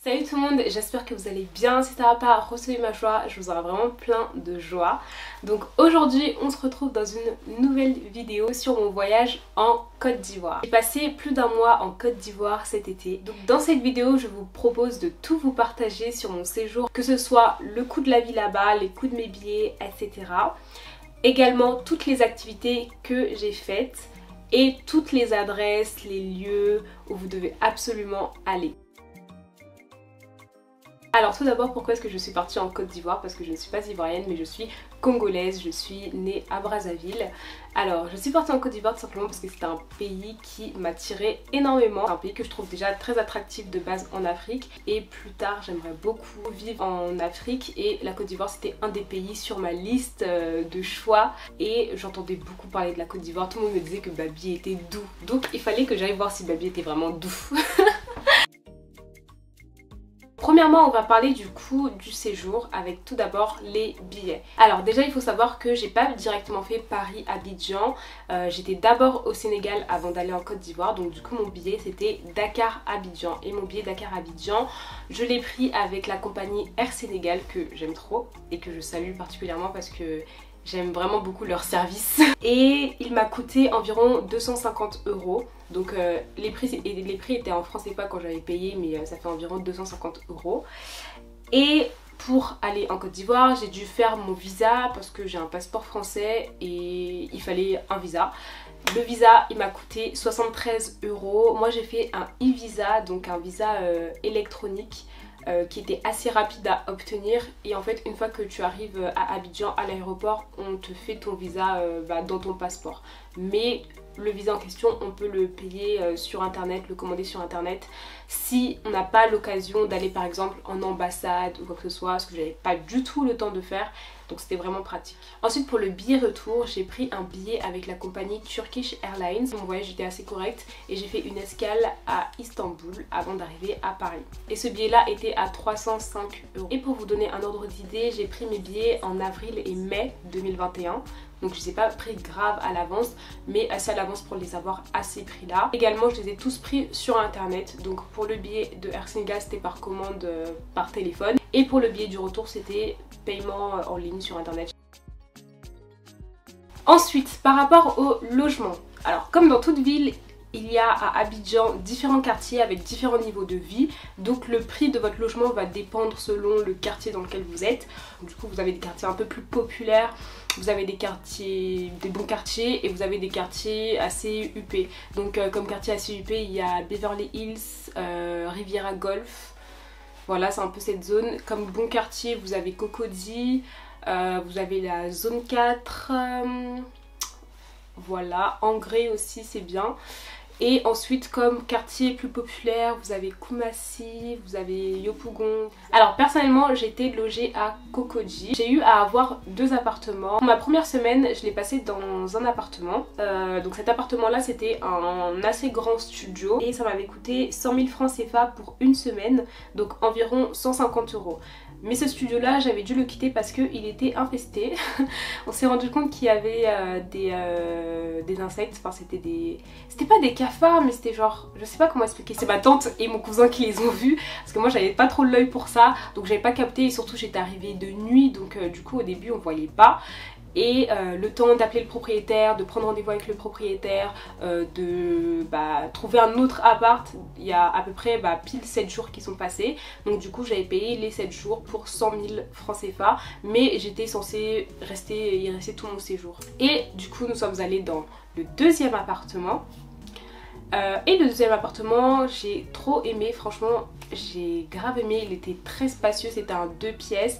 Salut tout le monde, j'espère que vous allez bien. Si ça va pas, recevez ma joie, je vous aurai vraiment plein de joie. Donc aujourd'hui on se retrouve dans une nouvelle vidéo sur mon voyage en Côte d'Ivoire. J'ai passé plus d'un mois en Côte d'Ivoire cet été. Donc dans cette vidéo je vous propose de tout vous partager sur mon séjour, que ce soit le coût de la vie là-bas, les coûts de mes billets, etc. Également toutes les activités que j'ai faites et toutes les adresses, les lieux où vous devez absolument aller. Alors tout d'abord, pourquoi est-ce que je suis partie en Côte d'Ivoire? Parce que je ne suis pas ivoirienne mais je suis congolaise, je suis née à Brazzaville. Alors je suis partie en Côte d'Ivoire tout simplement parce que c'est un pays qui m'attirait énormément. C'est un pays que je trouve déjà très attractif de base en Afrique et plus tard j'aimerais beaucoup vivre en Afrique et la Côte d'Ivoire c'était un des pays sur ma liste de choix et j'entendais beaucoup parler de la Côte d'Ivoire. Tout le monde me disait que Babi était doux, donc il fallait que j'aille voir si Babi était vraiment doux. Premièrement, on va parler du coût du séjour avec tout d'abord les billets. Alors déjà, il faut savoir que j'ai pas directement fait Paris-Abidjan. J'étais d'abord au Sénégal avant d'aller en Côte d'Ivoire. Donc du coup, mon billet c'était Dakar-Abidjan. Et mon billet Dakar-Abidjan, je l'ai pris avec la compagnie Air Sénégal que j'aime trop et que je salue particulièrement parce que j'aime vraiment beaucoup leur service. Et il m'a coûté environ 250 €. Donc les prix étaient en francs CFA quand j'avais payé, mais ça fait environ 250 €. Et pour aller en Côte d'Ivoire, j'ai dû faire mon visa parce que j'ai un passeport français et il fallait un visa. Le visa, il m'a coûté 73 €. Moi j'ai fait un e-visa, donc un visa électronique. Qui était assez rapide à obtenir et en fait une fois que tu arrives à Abidjan à l'aéroport on te fait ton visa dans ton passeport, mais le visa en question on peut le payer sur internet, le commander sur internet si on n'a pas l'occasion d'aller par exemple en ambassade ou quoi que ce soit, ce que j'avais pas du tout le temps de faire, donc c'était vraiment pratique. Ensuite pour le billet retour, j'ai pris un billet avec la compagnie Turkish Airlines. Mon voyage était assez correct et j'ai fait une escale à Istanbul avant d'arriver à Paris. Et ce billet là était à 305 €. Et pour vous donner un ordre d'idée, j'ai pris mes billets en avril et mai 2021. Donc je les ai pas pris grave à l'avance, mais assez à l'avance pour les avoir à ces prix là. Également je les ai tous pris sur internet. Donc pour le billet de Air Sénégal c'était par commande par téléphone. Et pour le billet du retour c'était paiement en ligne sur internet. Ensuite par rapport au logement. Alors comme dans toute ville, il y a à Abidjan différents quartiers avec différents niveaux de vie. Donc le prix de votre logement va dépendre selon le quartier dans lequel vous êtes. Du coup vous avez des quartiers un peu plus populaires, vous avez des bons quartiers et vous avez des quartiers assez huppés. Donc comme quartier assez huppé il y a Beverly Hills, Riviera Golf. Voilà, c'est un peu cette zone. Comme bon quartier vous avez Cocody, vous avez la zone 4, voilà, Angré aussi c'est bien. Et ensuite comme quartier plus populaire vous avez Koumassi, vous avez Yopougon. Alors personnellement j'ai été logée à Cocody. J'ai eu à avoir 2 appartements. Ma première semaine je l'ai passée dans un appartement. Donc cet appartement là c'était un assez grand studio. Et ça m'avait coûté 100 000 francs CFA pour une semaine. Donc environ 150 €. Mais ce studio là j'avais dû le quitter parce qu'il était infesté. On s'est rendu compte qu'il y avait des insectes, enfin c'était pas des cafards mais c'était genre, je sais pas comment expliquer. C'est ma tante et mon cousin qui les ont vus parce que moi j'avais pas trop l'œil pour ça, donc j'avais pas capté et surtout j'étais arrivée de nuit donc du coup au début on voyait pas. Et le temps d'appeler le propriétaire, de prendre rendez-vous avec le propriétaire, de trouver un autre appart, il y a à peu près pile 7 jours qui sont passés. Donc du coup j'avais payé les 7 jours pour 100 000 francs CFA, mais j'étais censée y rester tout mon séjour. Et du coup nous sommes allés dans le deuxième appartement. Et le deuxième appartement j'ai trop aimé, franchement j'ai grave aimé, il était très spacieux, c'était un 2 pièces.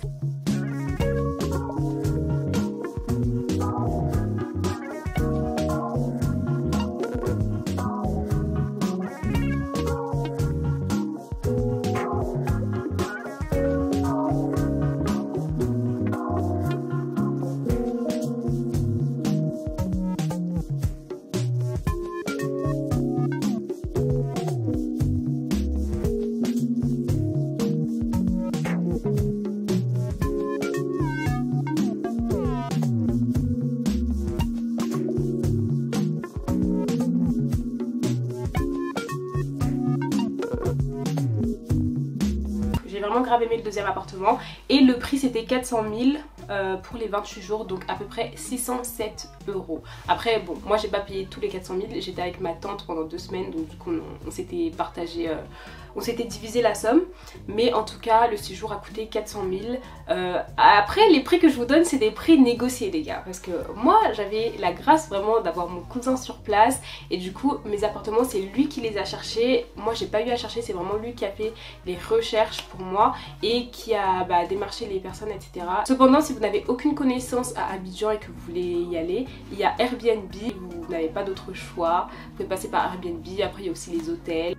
vraiment grave aimé le deuxième appartement. Et le prix c'était 400 000 pour les 28 jours, donc à peu près 607 €. Après bon, moi j'ai pas payé tous les 400 000, j'étais avec ma tante pendant 2 semaines, donc du coup on s'était partagé, on s'était divisé la somme. Mais en tout cas le séjour a coûté 400 000. Après les prix que je vous donne c'est des prix négociés les gars, parce que moi j'avais la grâce vraiment d'avoir mon cousin sur place et du coup mes appartements c'est lui qui les a cherchés. Moi j'ai pas eu à chercher, c'est vraiment lui qui a fait les recherches pour moi et qui a démarché les personnes, etc. Cependant, si vous n'avez aucune connaissance à Abidjan et que vous voulez y aller, il y a Airbnb, vous n'avez pas d'autre choix, vous pouvez passer par Airbnb. Après il y a aussi les hôtels.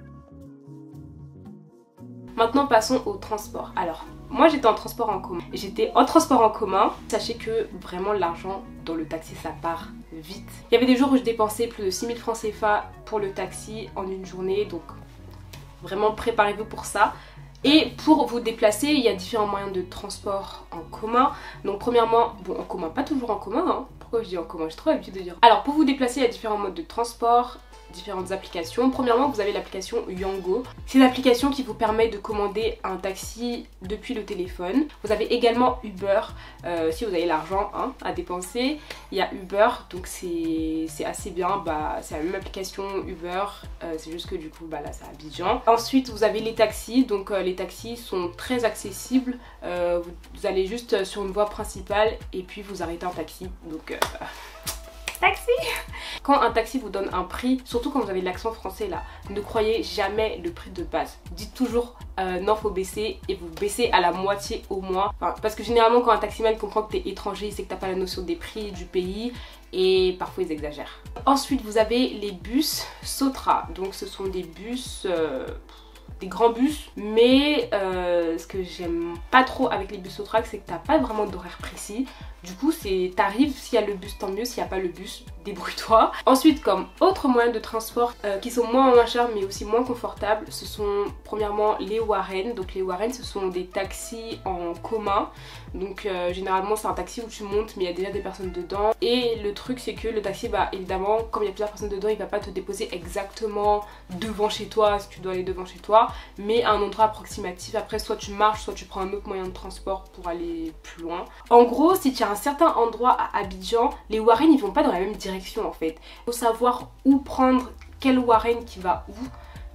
Maintenant passons au transport. Alors moi j'étais en transport en commun. Sachez que vraiment l'argent dans le taxi ça part vite. Il y avait des jours où je dépensais plus de 6 000 francs CFA pour le taxi en une journée, donc vraiment préparez-vous pour ça. Et pour vous déplacer, il y a différents moyens de transport en commun. Donc premièrement, bon en commun, pas toujours en commun, hein. Pourquoi je dis en commun? J'ai trop l'habitude de dire. Alors pour vous déplacer, il y a différents modes de transport, différentes applications. Premièrement, vous avez l'application Yango. C'est l'application qui vous permet de commander un taxi depuis le téléphone. Vous avez également Uber, si vous avez l'argent à dépenser. Il y a Uber, donc c'est assez bien. C'est la même application Uber, c'est juste que du coup là c'est à Abidjan. Ensuite vous avez les taxis, donc les taxis sont très accessibles. Vous allez juste sur une voie principale et puis vous arrêtez en taxi. Donc taxi. Quand un taxi vous donne un prix, surtout quand vous avez l'accent français là, ne croyez jamais le prix de base. Dites toujours non, faut baisser, et vous baissez à la moitié au moins. Enfin, parce que généralement quand un taximan comprend que t'es étranger, c'est que t'as pas la notion des prix du pays et parfois ils exagèrent. Ensuite vous avez les bus Sotra, donc ce sont des bus... des grands bus, mais ce que j'aime pas trop avec les bus Sotrac, c'est que t'as pas vraiment d'horaire précis. Du coup t'arrives, s'il y a le bus tant mieux, s'il n'y a pas le bus, débrouille-toi. Ensuite, comme autre moyen de transport qui sont moins chers mais aussi moins confortables, ce sont premièrement les Warren. Donc les Warren ce sont des taxis en commun. Donc généralement c'est un taxi où tu montes mais il y a déjà des personnes dedans. Et le truc c'est que le taxi, évidemment comme il y a plusieurs personnes dedans, il va pas te déposer exactement devant chez toi si tu dois aller devant chez toi, mais à un endroit approximatif. Après soit tu marches, soit tu prends un autre moyen de transport pour aller plus loin. En gros, si tu as un certain endroit à Abidjan, les Warren ils vont pas dans la même direction en fait. Il faut savoir où prendre, quel Warren qui va où,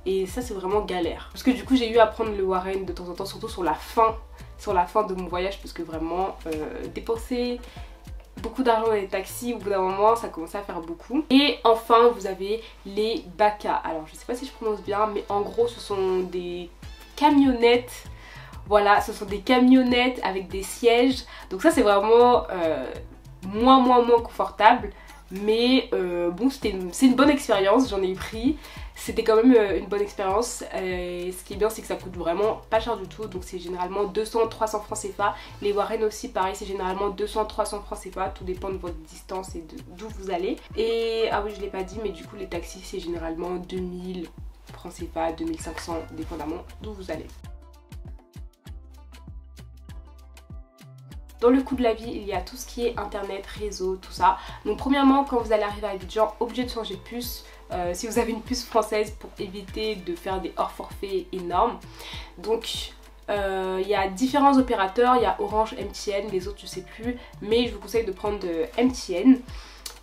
et ça c'est vraiment galère. Parce que du coup j'ai eu à prendre le Warren de temps en temps, surtout sur la fin de mon voyage, parce que vraiment dépenser beaucoup d'argent dans les taxis, au bout d'un moment ça commençait à faire beaucoup. Et enfin vous avez les Baka. Alors je sais pas si je prononce bien, mais en gros ce sont des camionnettes. Voilà, ce sont des camionnettes avec des sièges. Donc ça c'est vraiment moins confortable. Mais bon, c'est une bonne expérience, j'en ai pris. C'était quand même une bonne expérience. Ce qui est bien c'est que ça coûte vraiment pas cher du tout. Donc c'est généralement 200-300 francs CFA. Les Warren aussi pareil, c'est généralement 200-300 francs CFA. Tout dépend de votre distance et d'où vous allez. Et ah oui je l'ai pas dit, mais du coup les taxis c'est généralement 2000 francs CFA, 2500 dépendamment d'où vous allez. Dans le coût de la vie, il y a tout ce qui est internet, réseau, tout ça. Donc premièrement, quand vous allez arriver à Abidjan, obligé de changer de puce. Si vous avez une puce française, pour éviter de faire des hors forfaits énormes. Donc il y a différents opérateurs, il y a Orange, MTN, les autres je sais plus. Mais je vous conseille de prendre MTN.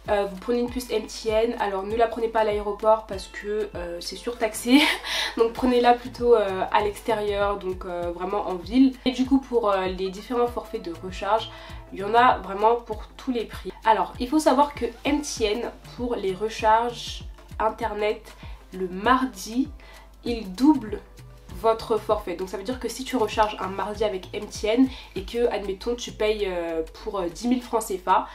Vous prenez une puce MTN, alors ne la prenez pas à l'aéroport parce que c'est surtaxé. Donc prenez-la plutôt à l'extérieur, donc vraiment en ville. Et du coup pour les différents forfaits de recharge, il y en a vraiment pour tous les prix. Alors il faut savoir que MTN, pour les recharges internet le mardi, il double votre forfait. Donc ça veut dire que si tu recharges un mardi avec MTN et que admettons tu payes pour 10 000 francs CFA,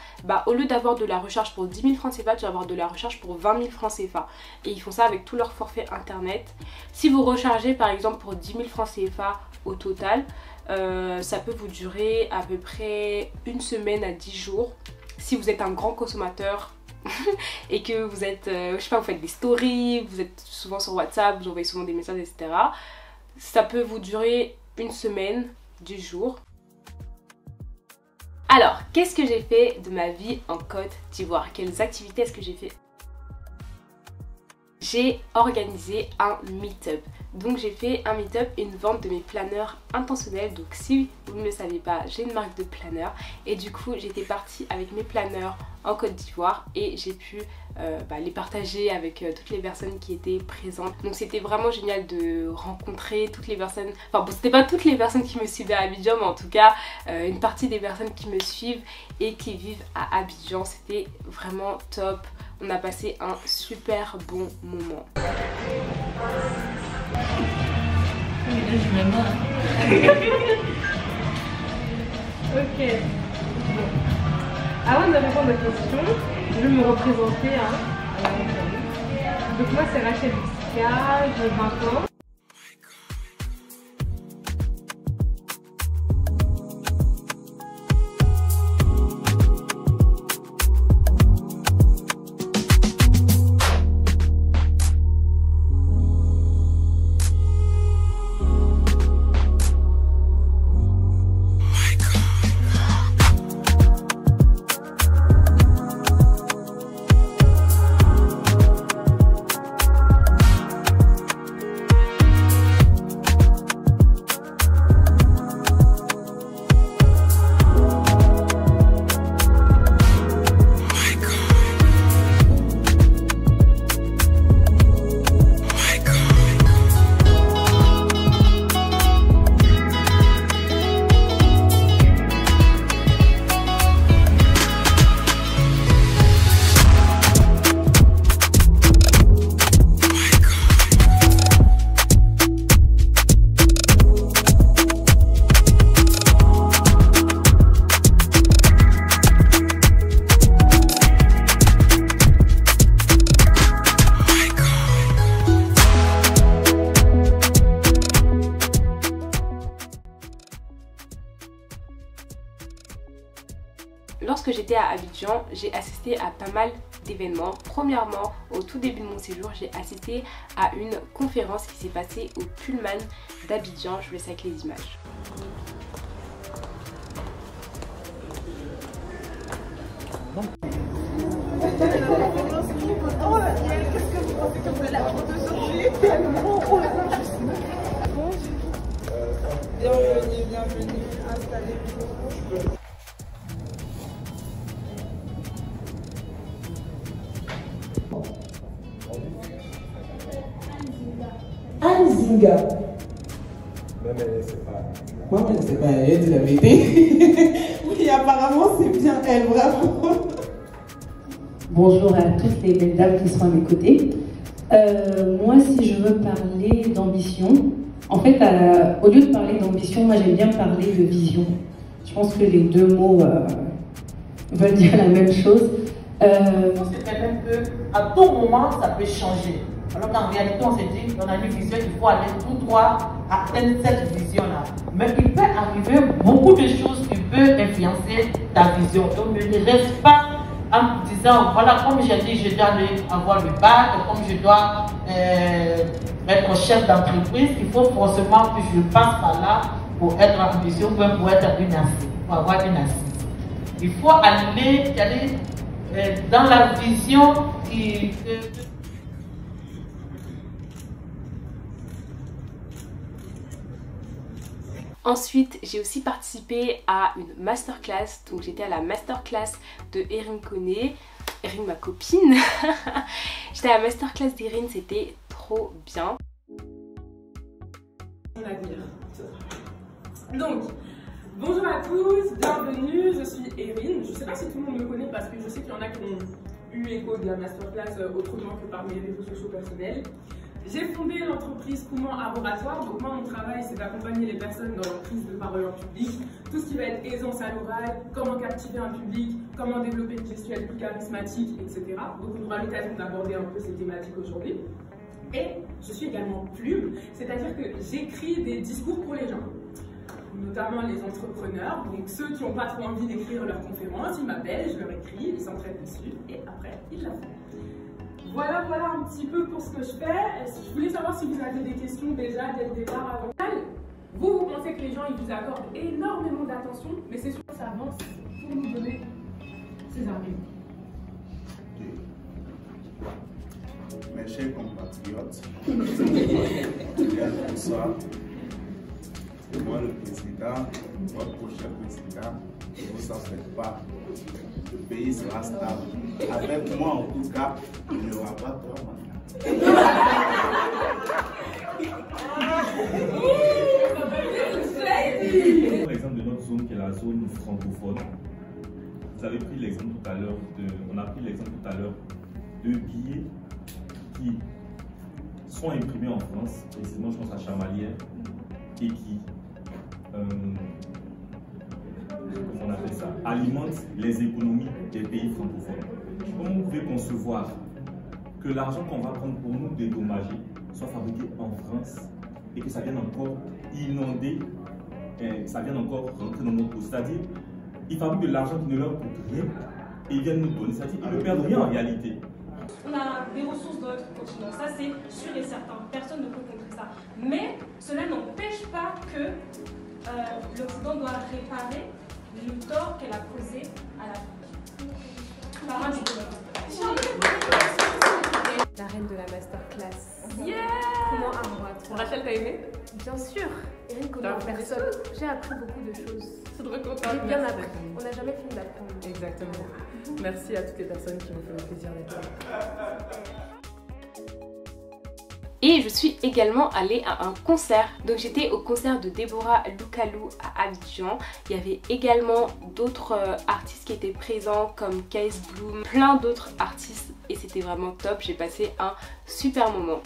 au lieu d'avoir de la recharge pour 10 000 francs CFA, tu vas avoir de la recharge pour 20 000 francs CFA. Et ils font ça avec tout leur forfait internet. Si vous rechargez par exemple pour 10 000 francs CFA au total, ça peut vous durer à peu près une semaine à 10 jours. Si vous êtes un grand consommateur et que vous êtes, je sais pas, vous faites des stories, vous êtes souvent sur WhatsApp, vous envoyez souvent des messages, etc. Ça peut vous durer une semaine, 10 jours. Alors, qu'est-ce que j'ai fait de ma vie en Côte d'Ivoire? Quelles activités est-ce que j'ai fait? J'ai organisé un meet-up. Donc j'ai fait un meet-up, une vente de mes planeurs intentionnels. Donc si vous ne le savez pas, j'ai une marque de planeurs et du coup j'étais partie avec mes planeurs en Côte d'Ivoire et j'ai pu les partager avec toutes les personnes qui étaient présentes. Donc c'était vraiment génial de rencontrer toutes les personnes, enfin bon, c'était pas toutes les personnes qui me suivaient à Abidjan, mais en tout cas une partie des personnes qui me suivent et qui vivent à Abidjan. C'était vraiment top, on a passé un super bon moment. Ok. Avant de répondre aux questions, je vais me représenter. Donc moi c'est Rachel Bisca, j'ai 20 ans. Lorsque j'étais à Abidjan, j'ai assisté à pas mal d'événements. Premièrement, au tout début de mon séjour, j'ai assisté à une conférence qui s'est passée au Pullman d'Abidjan. Je vous laisse avec les images. Bienvenue, installez-vous. Anzinga. Même elle ne sait pas. Moi, elle ne sait pas, elle dit la vérité. Oui, apparemment, c'est bien elle, bravo. Bonjour à toutes les belles dames qui sont à mes côtés. Moi, si je veux parler d'ambition, en fait, au lieu de parler d'ambition, moi j'aime bien parler de vision. Je pense que les deux mots veulent dire la même chose. Je pense que quelqu'un peut, à tout moment, ça peut changer. Alors qu'en réalité, on s'est dit qu'on a une vision, il faut aller tout droit atteindre cette vision-là. Mais il peut arriver beaucoup de choses qui peuvent influencer ta vision. Donc ne reste pas en disant, voilà, comme j'ai dit, je dois aller avoir le bac, comme je dois être chef d'entreprise, il faut forcément que je passe par là pour être ambitieux, pour être une assise, pour avoir une assise. Il faut aller dans la vision qui... Ensuite, j'ai aussi participé à une masterclass. Donc j'étais à la masterclass de Erin Koné. Erin, ma copine. J'étais à la masterclass d'Erin, c'était trop bien. Donc, bonjour à tous, bienvenue, je suis Erin. Je ne sais pas si tout le monde me connaît parce que je sais qu'il y en a qui ont eu écho de la masterclass autrement que par mes réseaux sociaux personnels. J'ai fondé l'entreprise Comment Arboratoire. Donc moi, mon travail, c'est d'accompagner les personnes dans leur prise de parole en public. Tout ce qui va être aisance à l'oral, comment captiver un public, comment développer une gestuelle plus charismatique, etc. Donc on aura l'occasion d'aborder un peu ces thématiques aujourd'hui. Et je suis également plume, c'est-à-dire que j'écris des discours pour les gens, notamment les entrepreneurs. Donc ceux qui n'ont pas trop envie d'écrire leur conférence, ils m'appellent, je leur écris, ils s'entraînent dessus et après, ils la font. Voilà un petit peu pour ce que je fais. Je voulais savoir si vous avez des questions déjà dès le départ avant. Vous pensez que les gens ils vous accordent énormément d'attention, mais c'est sûr que ça avance pour nous donner ces arguments. Mes chers compatriotes, il y bonsoir. Moi, le président, votre prochain président, ne vous en faites pas. Le pays sera stable. Avec moi, en tout cas, il n'y aura pas de mandats. L'exemple de notre zone qui est la zone francophone. Vous avez pris l'exemple tout à l'heure on a pris l'exemple tout à l'heure de billets qui sont imprimés en France, précisément je pense à Chamalières, et qui comment on appelle ça, alimentent les économies des pays francophones. Comment vous pouvez concevoir que l'argent qu'on va prendre pour nous dédommager soit fabriqué en France et que ça vienne encore inonder, ça vienne encore rentrer dans notre poche? C'est-à-dire, ils fabriquent de l'argent qui ne leur coûte rien et ils viennent nous donner. C'est-à-dire, ils ne perdent rien en réalité. On a des ressources dans notre continent, ça c'est sûr et certain, personne ne peut contrer ça. Mais cela n'empêche pas que l'Occident doit réparer le tort qu'elle a causé à l'Afrique. Par un diplomate. La reine de la masterclass. Yeah! Comment abattre? Rachel, t'as aimé? Bien sûr. Erin connaît en personne. J'ai appris beaucoup de choses. C'est trop content. J'ai bien appris. On n'a jamais fini d'apprendre. Exactement. Merci à toutes les personnes qui m'ont fait le plaisir d'être là. Et je suis également allée à un concert. Donc j'étais au concert de Deborah Loukalou à Abidjan. Il y avait également d'autres artistes qui étaient présents comme Case Bloom, plein d'autres artistes et c'était vraiment top. J'ai passé un super moment.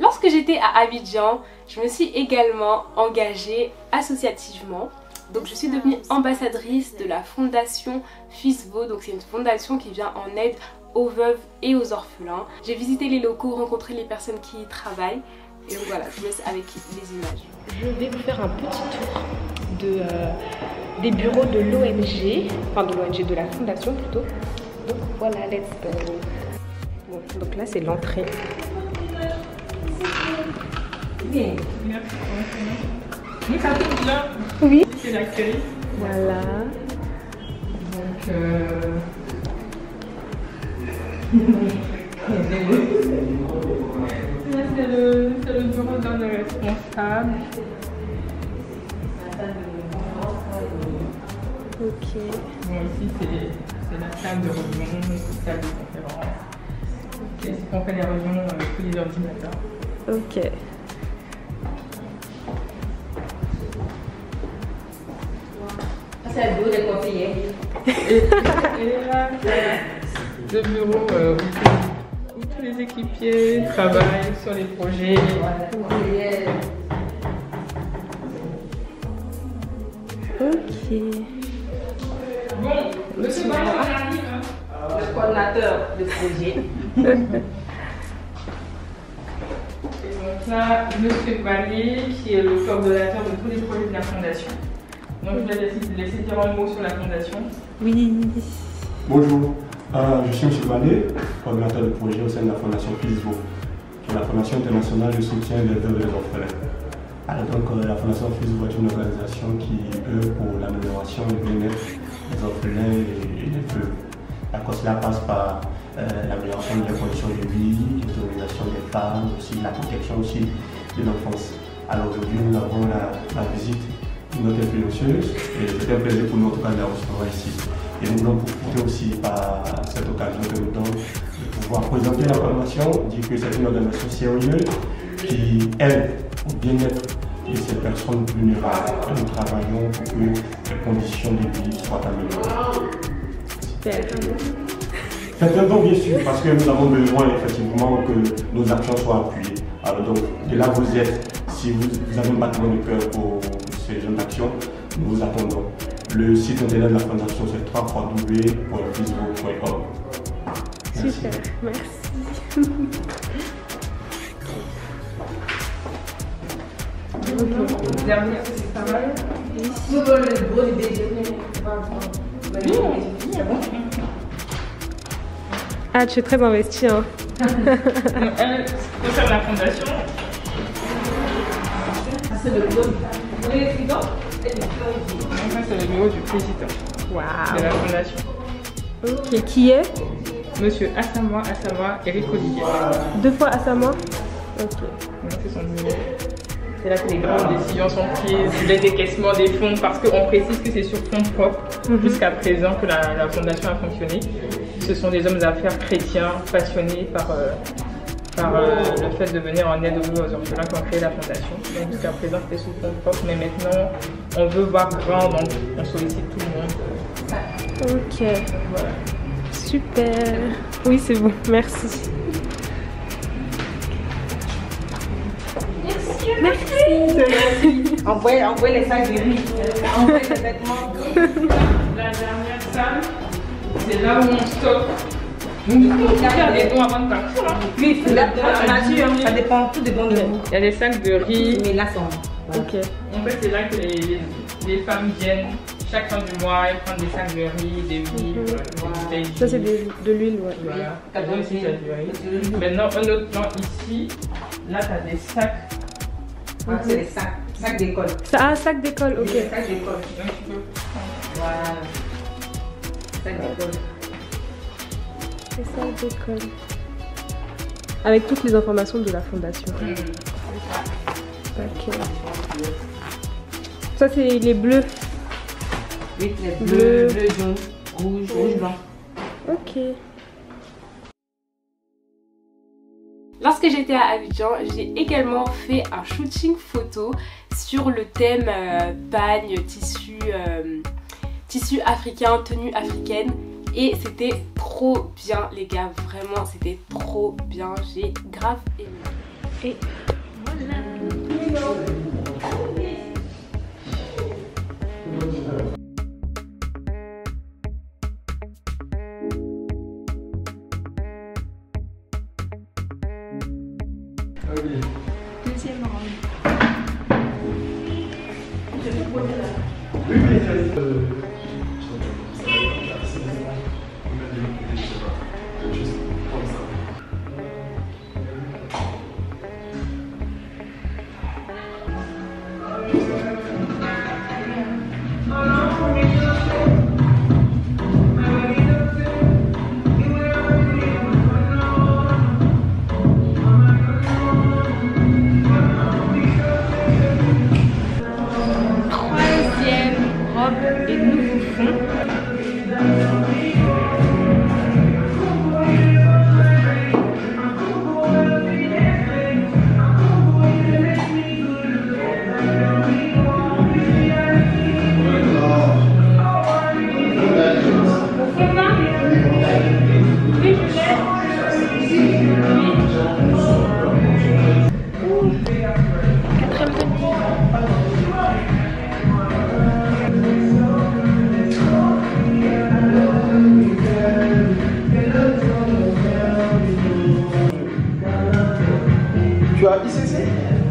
Lorsque j'étais à Abidjan, je me suis également engagée associativement. Donc je suis devenue ambassadrice de la fondation FISVO. Donc c'est une fondation qui vient en aide aux veuves et aux orphelins. J'ai visité les locaux, rencontré les personnes qui y travaillent. Et donc voilà, je vous laisse avec les images. Je vais vous faire un petit tour des bureaux de l'ONG, enfin de l'ONG, de la fondation plutôt. Donc voilà, let's go. Bon, donc là c'est l'entrée. Bien. Oui, ça tombe là. Oui. C'est l'accueil. Voilà. Donc, c'est le bureau d'un responsable. Ok. Bon, ici, c'est la salle de réunion, la salle de conférence. Okay. On fait les réunions tous les ordinateurs. Ok. C'est le bureau des conseillers. Et là, le bureau où tous les équipiers travaillent sur les projets. Ok. Bon, monsieur Barry, on arrive. Le coordinateur de projet. Et donc là, monsieur Barry, qui est le coordonnateur de tous les projets de la fondation. Donc je vais laisser dire un mot sur la fondation. Oui. Bonjour, je suis M. Vallée, coordinateur de projet au sein de la Fondation FISVO, qui est la Fondation internationale de soutien des veuves et des orphelins. Alors donc, la Fondation FISVO est une organisation qui œuvre pour l'amélioration du bien-être des orphelins et des veuves. D'accord, cela passe par l'amélioration des conditions de vie, l'autonomisation des femmes, aussi la protection aussi de l'enfance. Alors aujourd'hui, nous avons la visite de notre influenceuse et c'est un plaisir pour nous en tout cas de la recevoir ici. Et nous voulons profiter aussi par cette occasion que nous donne de pouvoir présenter l'information, dire que c'est une organisation sérieuse qui aide au bien-être de ces personnes vulnérables. Et nous travaillons pour que les conditions de vie soient améliorées. Super. Faites un don bien sûr, parce que nous avons besoin effectivement que nos actions soient appuyées. Alors donc, de là vous êtes, si vous avez un battement de cœur pour ces jeunes actions, nous vous attendons. Le site internet de la Fondation c'est www.fisvo.org. Super, merci. Dernier, c'est pas mal. Ah, tu es très investie, hein. Elle concerne la fondation. C'est le bureau. C'est le bureau du président de la fondation. Ok, qui est Monsieur Assamoah Eric Olivier. 2 fois Assamoah. Ok. C'est son numéro. C'est là que les grandes décisions sont prises, les décaissements des fonds, parce qu'on précise que c'est sur fonds propres jusqu'à présent que la fondation a fonctionné. Ce sont des hommes d'affaires chrétiens passionnés par le fait de venir en aide aux orphelins qui ont créé la fondation. Donc jusqu'à présent c'était sous fonds propres, mais maintenant on veut voir grand, donc on sollicite tout le monde. Ok. Voilà. Super. Oui, c'est bon, merci. Merci. Envoyez les sacs de riz, envoyez les vêtements. La dernière salle, c'est là où on stocke. Nous faire des dons avant de partir. Oui, c'est la nature, ça dépend, tout dépend de vous. Il y a des sacs de riz. Mais là, c'est Ok. En fait, c'est là que les femmes viennent chaque fin du mois et prennent des sacs de riz, des huiles. Ça, c'est de l'huile, ouais. Voilà. Ici, t'as du riz. Maintenant, un autre plan ici. Là, tu as des sacs. Ah, c'est les sacs d'école. Ah, sac d'école, ok. Les sacs d'école. Donc, tu peux. Voilà. Sacs d'école. C'est sac d'école. Avec toutes les informations de la fondation. Ok. Ça, c'est les bleus. Oui, les bleus, jaune, rouge, blanc. Ok. Lorsque j'étais à Abidjan, j'ai également fait un shooting photo sur le thème pagne, tissu africain, tenue africaine. Et c'était trop bien les gars, vraiment c'était trop bien, j'ai grave aimé. Et voilà. Deuxième rang. Et nouveau fond. Tu as ICC?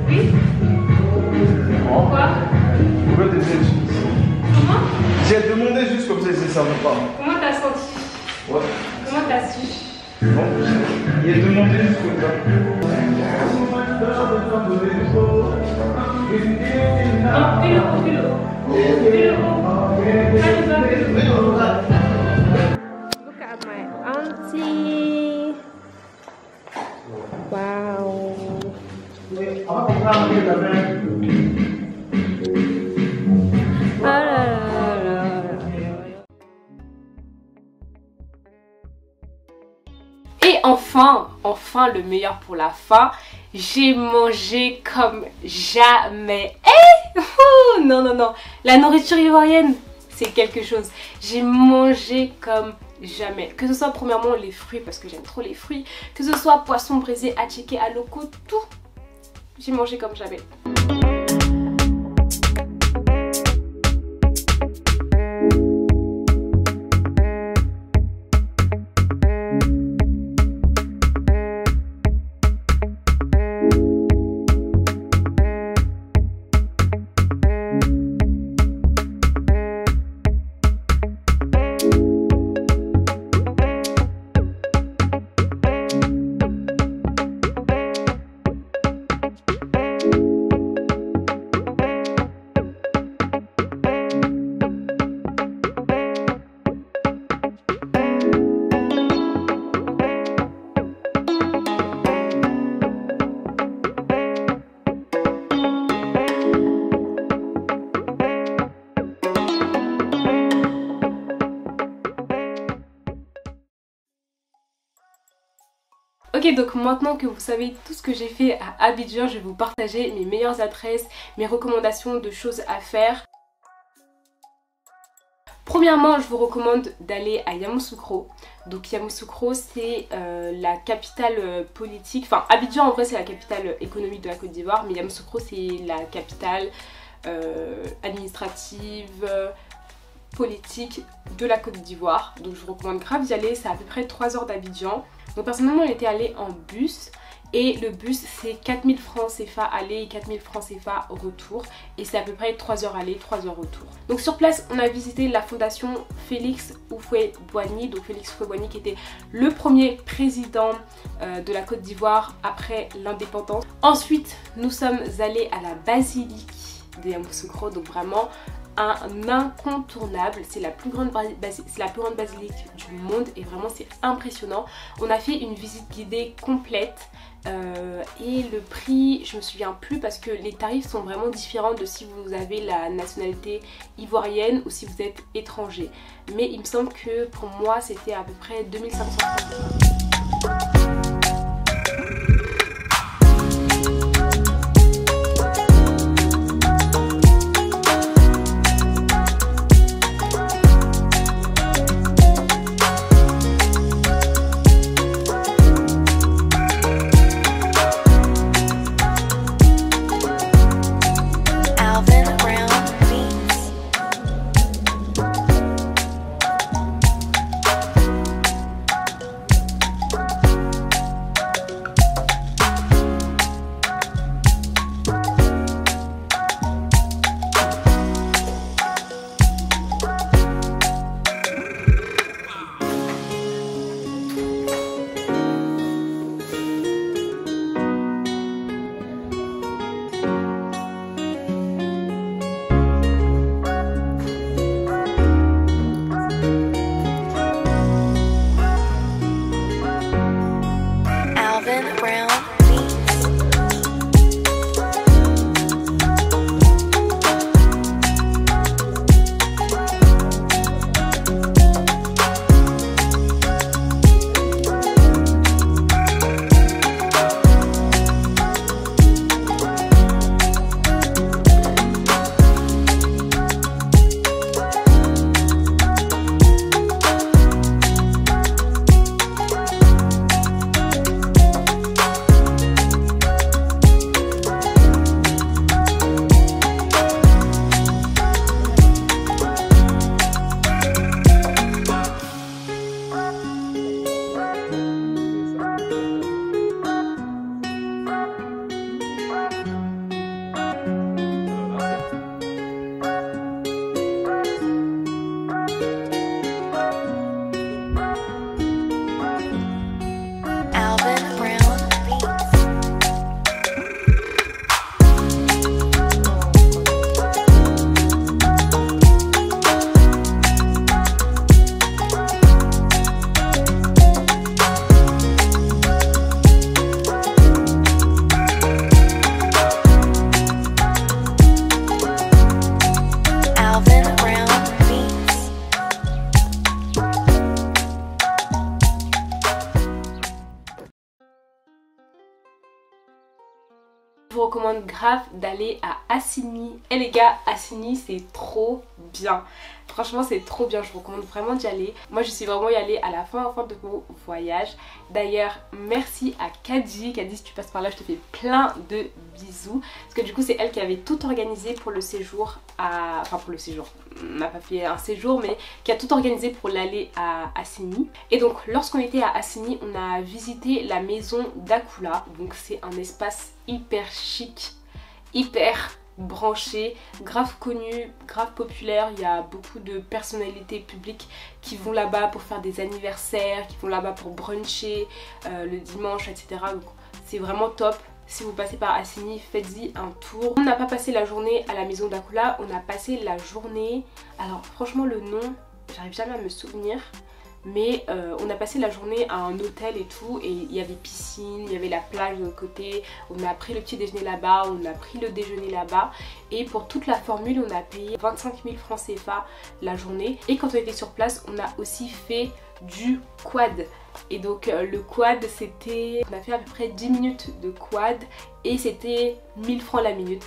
Oui. Pourquoi? Pourquoi tu es ici? Comment? J'ai demandé juste comme ça, je ne savais pas. Comment t'as senti? Ouais. Comment t'as su? Bon, j'ai demandé juste comme ça. Non, fais-le haut, fais-le haut. Fais-le haut. Look at my auntie. Wow. Et enfin le meilleur pour la fin, j'ai mangé comme jamais. Non, la nourriture ivoirienne, c'est quelque chose. J'ai mangé comme jamais. Que ce soit premièrement les fruits, parce que j'aime trop les fruits, que ce soit poisson braisé, attiqué, à loco, tout. J'ai mangé comme jamais. Ok, donc maintenant que vous savez tout ce que j'ai fait à Abidjan, je vais vous partager mes meilleures adresses, mes recommandations de choses à faire. Premièrement, je vous recommande d'aller à Yamoussoukro. Donc Yamoussoukro, c'est la capitale politique, enfin Abidjan en vrai c'est la capitale économique de la Côte d'Ivoire, mais Yamoussoukro c'est la capitale administrative, politique de la Côte d'Ivoire. Donc je vous recommande grave d'y aller, c'est à peu près 3 heures d'Abidjan. Donc personnellement j'étais allée en bus et le bus c'est 4000 francs CFA aller et 4000 francs CFA retour et c'est à peu près 3 heures aller, 3 heures retour. Donc sur place on a visité la fondation Félix Houphouët-Boigny, donc Félix Houphouët-Boigny qui était le premier président de la Côte d'Ivoire après l'indépendance. Ensuite nous sommes allés à la basilique de Yamoussoukro, donc vraiment un incontournable, c'est la plus grande basilique du monde et vraiment c'est impressionnant. On a fait une visite guidée complète et le prix je me souviens plus parce que les tarifs sont vraiment différents de si vous avez la nationalité ivoirienne ou si vous êtes étranger, mais il me semble que pour moi c'était à peu près 2500 francs. vous recommande grave d'aller à Assigny. Et les gars, Assigny c'est trop bien. Franchement c'est trop bien, je vous recommande vraiment d'y aller. Moi je suis vraiment y allée à la fin de mon voyage. D'ailleurs merci à Kadi. Kadi, si tu passes par là je te fais plein de bisous. Parce que du coup c'est elle qui avait tout organisé pour le séjour à... Enfin pour le séjour, on n'a pas fait un séjour mais qui a tout organisé pour l'aller à Assigny. Et donc lorsqu'on était à Assigny on a visité la maison d'Akula. Donc c'est un espace hyper chic, hyper branché, grave connu, grave populaire. Il y a beaucoup de personnalités publiques qui vont là-bas pour faire des anniversaires, qui vont là-bas pour bruncher le dimanche, etc. Donc c'est vraiment top. Si vous passez par Assigny, faites-y un tour. On n'a pas passé la journée à la maison d'Akula, on a passé la journée... Alors franchement le nom, j'arrive jamais à me souvenir. Mais on a passé la journée à un hôtel et tout, et il y avait piscine, il y avait la plage de l'autre côté. On a pris le petit déjeuner là-bas, on a pris le déjeuner là-bas. Et pour toute la formule on a payé 25 000 francs CFA la journée. Et quand on était sur place on a aussi fait du quad. Et donc le quad c'était... On a fait à peu près 10 minutes de quad et c'était 1000 francs la minute.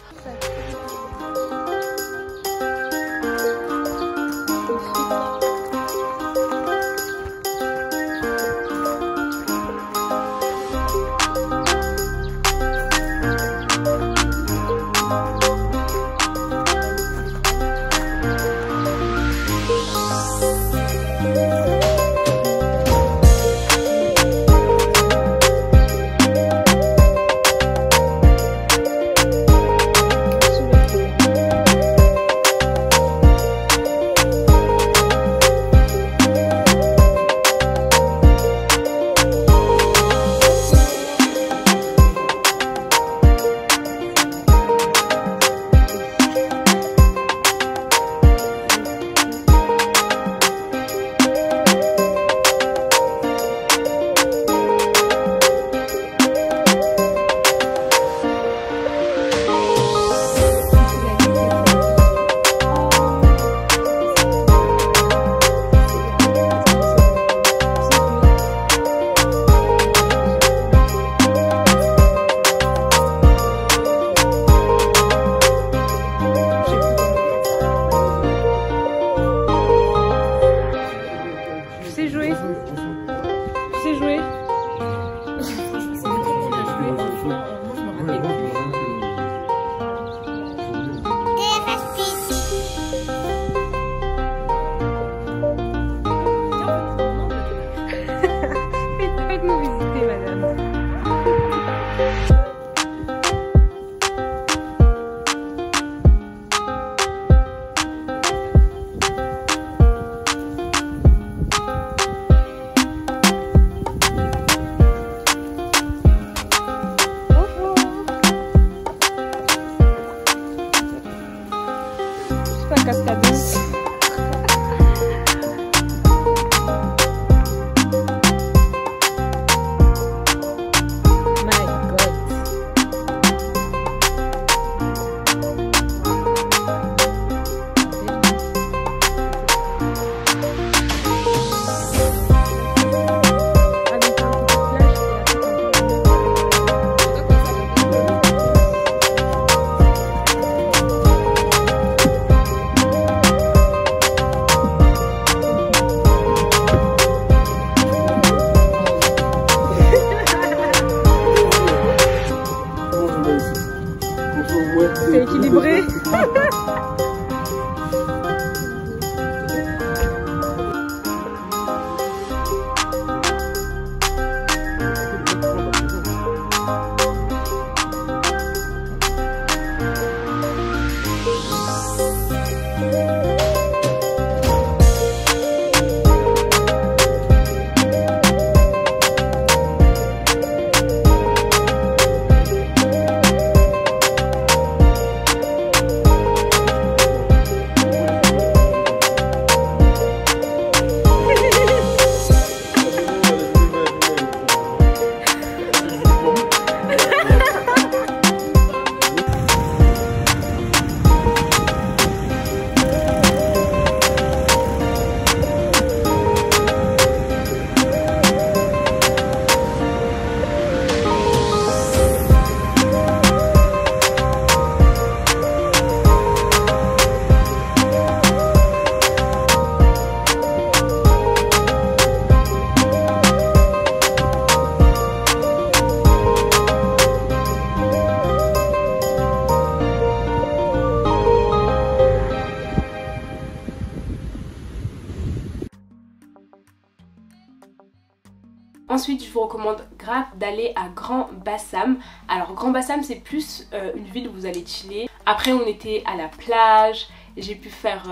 Ensuite, je vous recommande grave d'aller à Grand Bassam. Alors Grand Bassam, c'est plus une ville où vous allez chiller. Après, on était à la plage. J'ai pu faire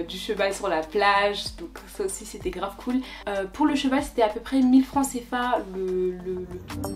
du cheval sur la plage, donc ça aussi c'était grave cool. Pour le cheval, c'était à peu près 1000 francs CFA le tout.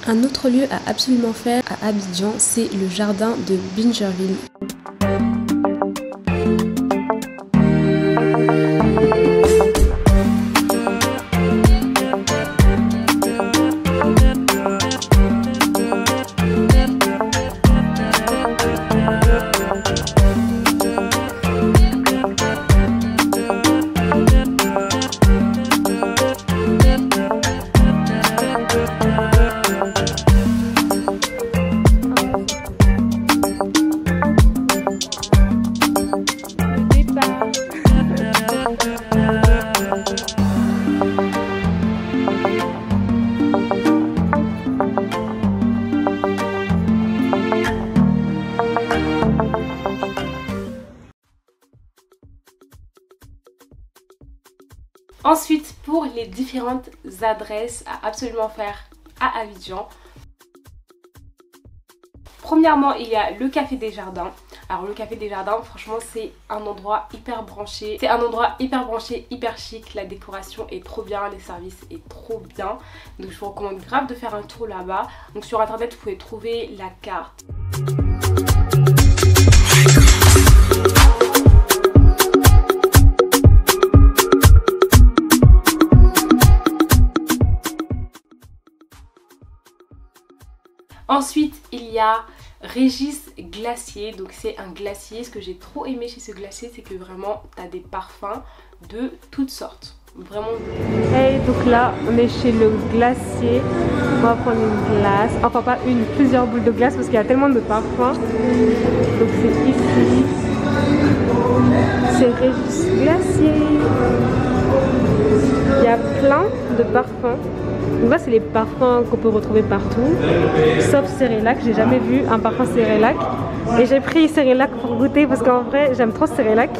Un autre lieu à absolument faire à Abidjan, c'est le jardin de Bingerville. Ensuite, pour les différentes adresses à absolument faire à Abidjan. Premièrement, il y a le Café des Jardins. Alors le Café des Jardins, franchement, c'est un endroit hyper branché. C'est un endroit hyper branché, hyper chic. La décoration est trop bien, les services est trop bien. Donc je vous recommande grave de faire un tour là-bas. Donc sur internet, vous pouvez trouver la carte. Ensuite, il y a Régis Glacier, donc c'est un glacier. Ce que j'ai trop aimé chez ce glacier, c'est que vraiment tu as des parfums de toutes sortes. Vraiment. Et donc là, on est chez le glacier. On va prendre une glace, enfin pas une, plusieurs boules de glace parce qu'il y a tellement de parfums. Donc c'est ici. C'est Régis Glacier. Il y a plein de parfums. Donc là c'est les parfums qu'on peut retrouver partout, sauf Cerelac. J'ai jamais vu un parfum Cerelac. Et j'ai pris Cerelac pour goûter parce qu'en vrai j'aime trop Cerelac.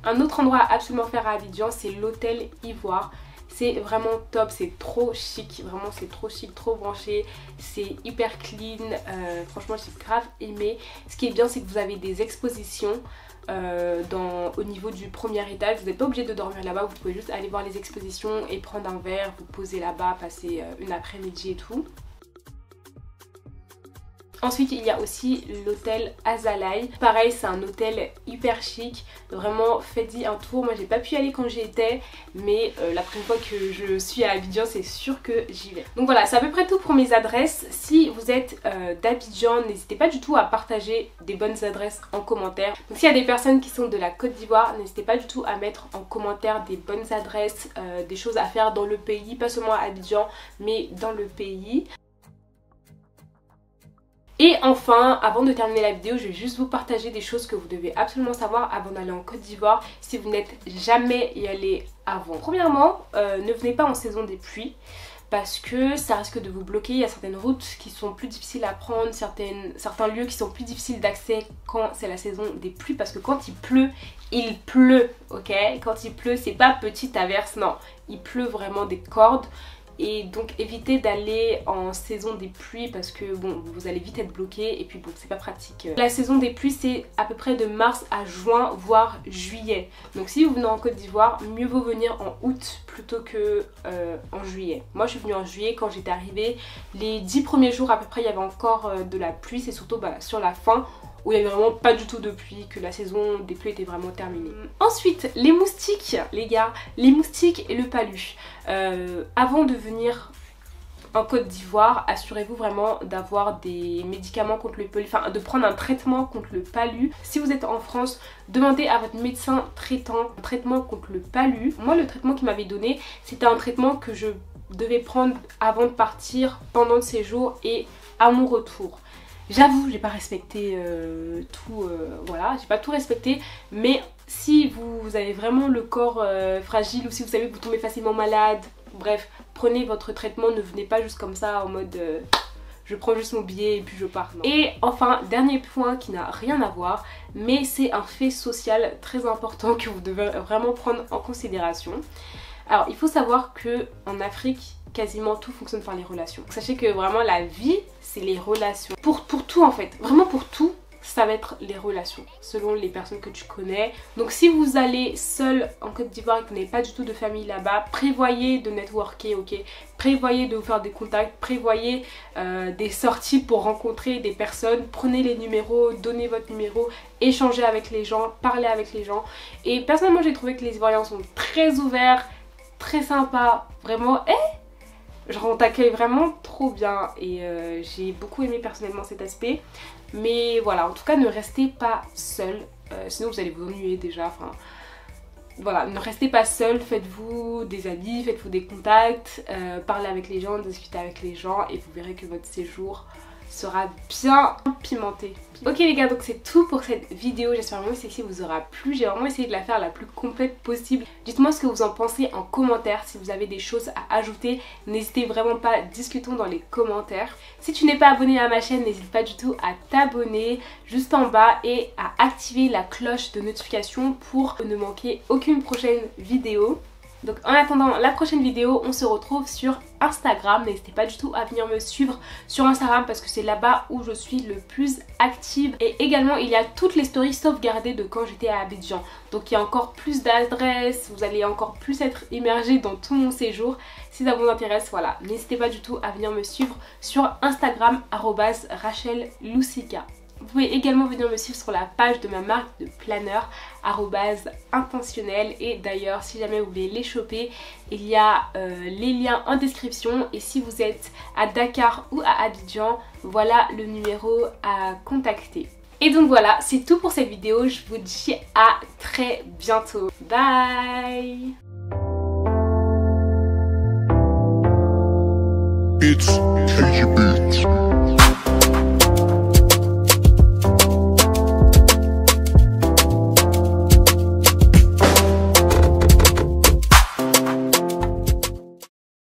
Un autre endroit à absolument faire à Abidjan, c'est l'hôtel Ivoire. C'est vraiment top, c'est trop chic, vraiment c'est trop chic, trop branché, c'est hyper clean, franchement j'ai grave aimé. Ce qui est bien, c'est que vous avez des expositions au niveau du premier étage. Vous n'êtes pas obligé de dormir là-bas, vous pouvez juste aller voir les expositions et prendre un verre, vous poser là-bas, passer une après-midi et tout. Ensuite, il y a aussi l'hôtel Azalai. Pareil, c'est un hôtel hyper chic. Vraiment, faites-y un tour. Moi, j'ai pas pu y aller quand j'y étais, mais la prochaine fois que je suis à Abidjan, c'est sûr que j'y vais. Donc voilà, c'est à peu près tout pour mes adresses. Si vous êtes d'Abidjan, n'hésitez pas du tout à partager des bonnes adresses en commentaire. Donc s'il y a des personnes qui sont de la Côte d'Ivoire, n'hésitez pas du tout à mettre en commentaire des bonnes adresses, des choses à faire dans le pays, pas seulement à Abidjan, mais dans le pays. Et enfin, avant de terminer la vidéo, je vais juste vous partager des choses que vous devez absolument savoir avant d'aller en Côte d'Ivoire si vous n'êtes jamais y allé avant. Premièrement, ne venez pas en saison des pluies parce que ça risque de vous bloquer. Il y a certaines routes qui sont plus difficiles à prendre, certains lieux qui sont plus difficiles d'accès quand c'est la saison des pluies, parce que quand il pleut, ok? Quand il pleut, c'est pas petite averse, non. Il pleut vraiment des cordes. Et donc évitez d'aller en saison des pluies parce que bon, vous allez vite être bloqué et puis bon, c'est pas pratique. La saison des pluies c'est à peu près de mars à juin voire juillet. Donc si vous venez en Côte d'Ivoire, mieux vaut venir en août plutôt que en juillet. Moi je suis venue en juillet. Quand j'étais arrivée, les 10 premiers jours à peu près il y avait encore de la pluie. C'est surtout sur la fin où il n'y avait vraiment pas du tout de pluie, que la saison des pluies était vraiment terminée. Ensuite, les moustiques, les gars, les moustiques et le palu. Avant de venir en Côte d'Ivoire, assurez-vous vraiment d'avoir des médicaments contre le palu, enfin de prendre un traitement contre le palu. Si vous êtes en France, demandez à votre médecin traitant un traitement contre le palu. Moi, le traitement qu'il m'avait donné, c'était un traitement que je devais prendre avant de partir, pendant le séjour et à mon retour. J'avoue, j'ai pas respecté tout, voilà, j'ai pas tout respecté, mais si vous avez vraiment le corps fragile ou si vous savez que vous tombez facilement malade, bref, prenez votre traitement, ne venez pas juste comme ça en mode je prends juste mon billet et puis je pars. Non. Et enfin, dernier point qui n'a rien à voir, mais c'est un fait social très important que vous devez vraiment prendre en considération. Alors, il faut savoir que en Afrique, quasiment tout fonctionne par les relations. Sachez que vraiment la vie, c'est les relations. Pour tout en fait, vraiment pour tout, ça va être les relations, selon les personnes que tu connais. Donc si vous allez seul en Côte d'Ivoire et que vous n'avez pas du tout de famille là-bas, prévoyez de networker, ok? Prévoyez de vous faire des contacts, prévoyez des sorties pour rencontrer des personnes. Prenez les numéros, donnez votre numéro, échangez avec les gens, parlez avec les gens. Et personnellement, j'ai trouvé que les Ivoiriens sont très ouverts, très sympas, vraiment, genre on t'accueille vraiment trop bien et j'ai beaucoup aimé personnellement cet aspect. Mais voilà, en tout cas ne restez pas seul, sinon vous allez vous ennuyer déjà, enfin voilà, ne restez pas seul, faites-vous des amis, faites-vous des contacts, parlez avec les gens, discutez avec les gens et vous verrez que votre séjour sera bien pimenté. Ok les gars, donc c'est tout pour cette vidéo, j'espère vraiment que celle-ci vous aura plu. J'ai vraiment essayé de la faire la plus complète possible. Dites-moi ce que vous en pensez en commentaire, si vous avez des choses à ajouter, n'hésitez vraiment pas, discutons dans les commentaires. Si tu n'es pas abonné à ma chaîne, n'hésite pas du tout à t'abonner juste en bas et à activer la cloche de notification pour ne manquer aucune prochaine vidéo. Donc en attendant la prochaine vidéo, on se retrouve sur Instagram. N'hésitez pas du tout à venir me suivre sur Instagram parce que c'est là-bas où je suis le plus active. Et également il y a toutes les stories sauvegardées de quand j'étais à Abidjan. Donc il y a encore plus d'adresses, vous allez encore plus être immergé dans tout mon séjour. Si ça vous intéresse, voilà, n'hésitez pas du tout à venir me suivre sur Instagram @RachelLoussika. Vous pouvez également venir me suivre sur la page de ma marque de planeur @intentionnel. Et d'ailleurs si jamais vous voulez les choper, il y a les liens en description. Et si vous êtes à Dakar ou à Abidjan, voilà le numéro à contacter. Et donc voilà, c'est tout pour cette vidéo. Je vous dis à très bientôt. Bye. It's KGB.